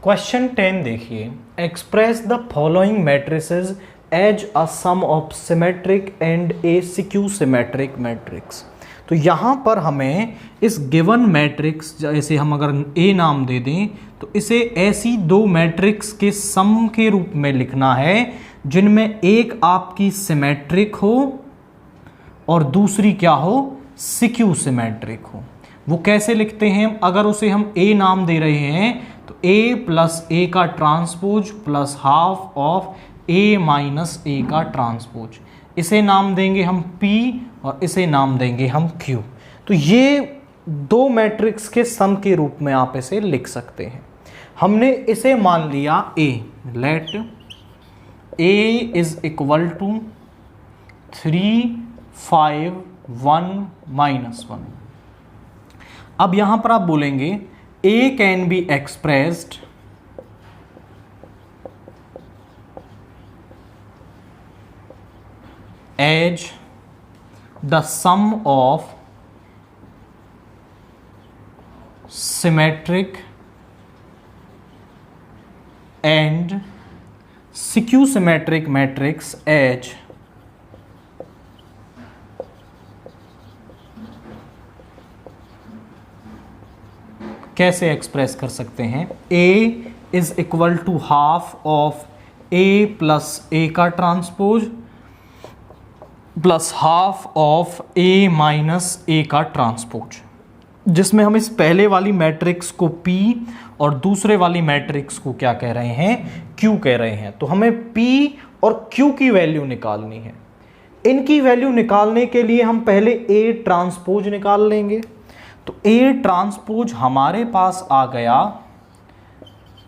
Question 10 देखिए, express the following matrices as a sum of symmetric and a skew symmetric matrix. तो यहाँ पर हमें इस गिवन मैट्रिक्स, जैसे हम अगर ए नाम दे दें तो इसे ऐसी दो मैट्रिक्स के सम के रूप में लिखना है जिनमें एक आपकी सिमेट्रिक हो और दूसरी क्या हो, सिक्यू सिमेट्रिक हो। वो कैसे लिखते हैं? अगर उसे हम ए नाम दे रहे हैं तो ए प्लस ए का transpose plus half of A minus A का ट्रांसपोज, इसे नाम देंगे हम P और इसे नाम देंगे हम Q। तो ये दो मैट्रिक्स के सम के रूप में आप इसे लिख सकते हैं। हमने इसे मान लिया A, let A is equal to 3, 5, 1, -1। अब यहां पर आप बोलेंगे A can be expressed as the sum of symmetric and skew-symmetric matrix H कैसे एक्सप्रेस कर सकते हैं? A is equal to half of A plus A का transpose plus half of A minus A का ट्रांसपोज, जिसमें हम इस पहले वाली मैट्रिक्स को P और दूसरे वाली मैट्रिक्स को क्या कह रहे हैं, Q कह रहे हैं। तो हमें P और Q की वैल्यू निकालनी है। इनकी वैल्यू निकालने के लिए हम पहले A ट्रांसपोज निकाल लेंगे। तो A ट्रांसपोज हमारे पास आ गया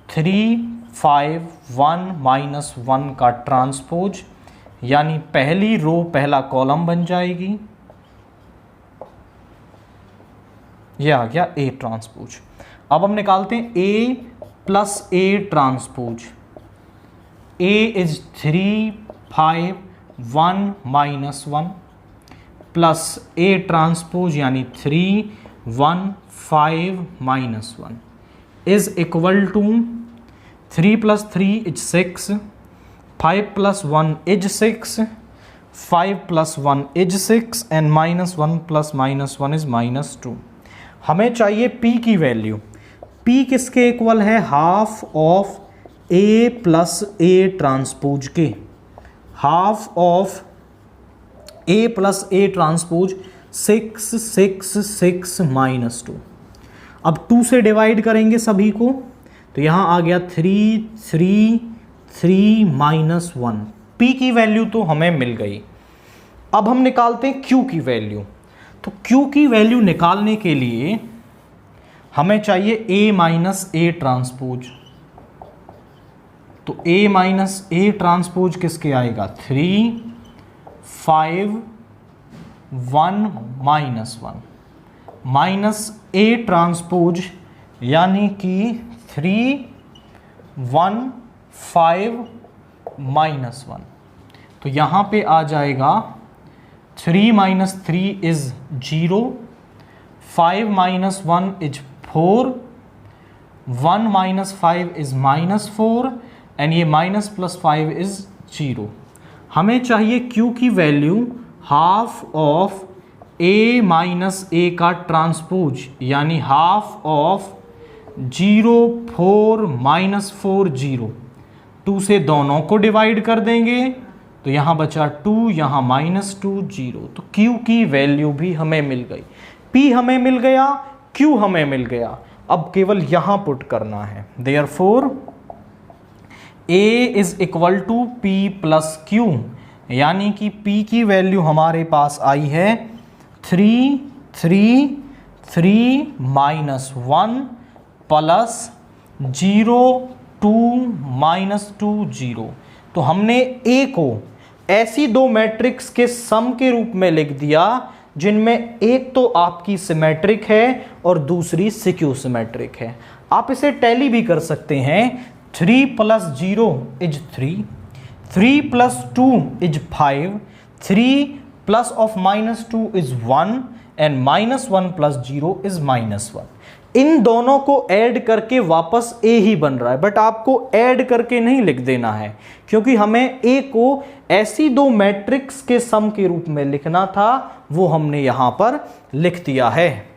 3, 5, 1, -1 का ट्रांसपोज, यानी पहली रो पहला कॉलम बन जाएगी। यह आ गया A ट्रांसपोज। अब हम निकालते हैं A plus A transpose. A is 3, 5, 1, -1 plus A transpose यानी 3, 1, 5, -1 is equal to 3 + 3 is 6, 5 + 1 is 6, 5 + 1 is 6 and -1 + -1 is -2। हमें चाहिए P की वैल्यू। P किसके इक्वल है? Half of A plus A transpose के। Half of A plus A transpose 6, 6, 6 -2। अब 2 से divide करेंगे सभी को, तो यहाँ आ गया 3, 3, 3 -1। P की वैल्यू तो हमें मिल गई। अब हम निकालते हैं Q की वैल्यू। तो Q की वैल्यू निकालने के लिए हमें चाहिए A माइनस A ट्रांसपोज। तो A माइनस A ट्रांसपोज किसके आएगा? 3, 5, 1 -1 माइनस A ट्रांसपोज यानी कि 3, 1, 5 -1। तो यहाँ पे आ जाएगा 3 - 3 इज 0, 5 - 1 इज 4, 1 - 5 इज -4 एंड ये माइनस प्लस 5 इज 0। हमें चाहिए Q की value half of A minus A का ट्रांसपोज यानी हाफ ऑफ 0, 4, -4, 0। 2 से दोनों को डिवाइड कर देंगे तो यहाँ बचा 2, यहाँ -2, 0। तो Q की वैल्यू भी हमें मिल गई। P हमें मिल गया, Q हमें मिल गया। अब केवल यहाँ पुट करना है। Therefore A is equal to P plus Q, यानी कि P की वैल्यू हमारे पास आई है 3, 3, 3 -1 प्लस 0, 2 -2, 0। तो हमने A को ऐसी दो मैट्रिक्स के सम के रूप में लिख दिया जिनमें एक तो आपकी सिमेट्रिक है और दूसरी सिक्यू सिमेट्रिक है। आप इसे टैली भी कर सकते हैं। 3 + 0 is 3, 3 + 2 is 5, 3 + (-2) is 1 and -1 + 0 is -1। इन दोनों को ऐड करके वापस ए ही बन रहा है, बट आपको ऐड करके नहीं लिख देना है, क्योंकि हमें ए को ऐसी दो मैट्रिक्स के सम के रूप में लिखना था, वो हमने यहां पर लिख दिया है।